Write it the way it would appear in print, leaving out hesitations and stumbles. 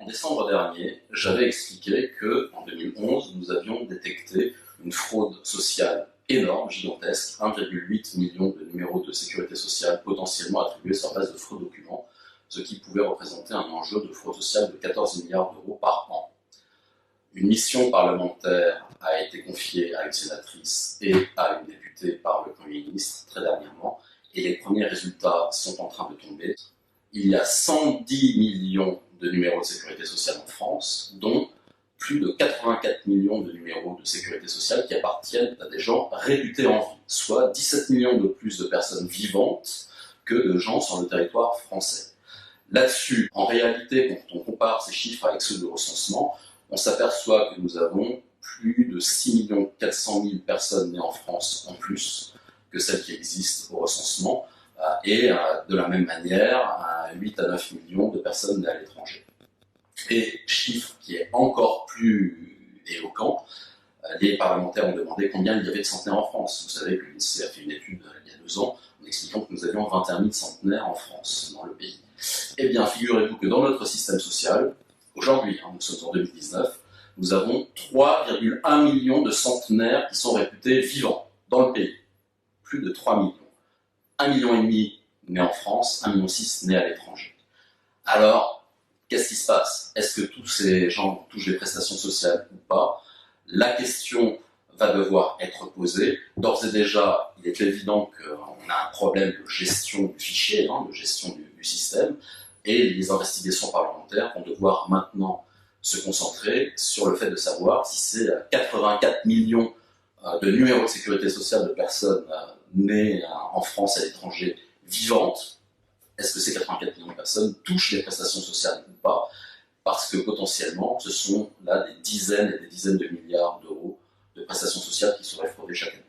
En décembre dernier, j'avais expliqué qu'en 2011, nous avions détecté une fraude sociale énorme, gigantesque, 1,8 million de numéros de sécurité sociale potentiellement attribués sur base de faux documents, ce qui pouvait représenter un enjeu de fraude sociale de 14 milliards d'euros par an. Une mission parlementaire a été confiée à une sénatrice et à une députée par le Premier ministre très dernièrement, et les premiers résultats sont en train de tomber. Il y a 110 millions de numéros de sécurité sociale en France, dont plus de 84 millions de numéros de sécurité sociale qui appartiennent à des gens réputés en vie, soit 17 millions de plus de personnes vivantes que de gens sur le territoire français. Là-dessus, en réalité, quand on compare ces chiffres avec ceux de recensement, on s'aperçoit que nous avons plus de 6 400 000 personnes nées en France en plus que celles qui existent au recensement, et de la même manière, 8 à 9 millions de personnes nées à l'étranger. Et chiffre qui est encore plus éloquent, les parlementaires ont demandé combien il y avait de centenaires en France. Vous savez que l'INSEE a fait une étude il y a 2 ans en expliquant que nous avions 21 000 centenaires en France, dans le pays. Eh bien, figurez-vous que dans notre système social, aujourd'hui, nous sommes en 2019, nous avons 3,1 millions de centenaires qui sont réputés vivants dans le pays. Plus de 3 millions. 1,5 million nés en France, 1,6 million nés à l'étranger. Alors, qu'est-ce qui se passe? Est-ce que tous ces gens touchent les prestations sociales ou pas? La question va devoir être posée. D'ores et déjà, il est évident qu'on a un problème de gestion du fichier, de gestion du système, et les investigations parlementaires vont devoir maintenant se concentrer sur le fait de savoir si c'est 84 millions de numéros de sécurité sociale de personnes nées en France et à l'étranger vivantes. Est-ce que ces 84 millions de personnes touchent les prestations sociales ou pas? Parce que potentiellement, ce sont là des dizaines et des dizaines de milliards d'euros de prestations sociales qui seraient fraudées chaque année.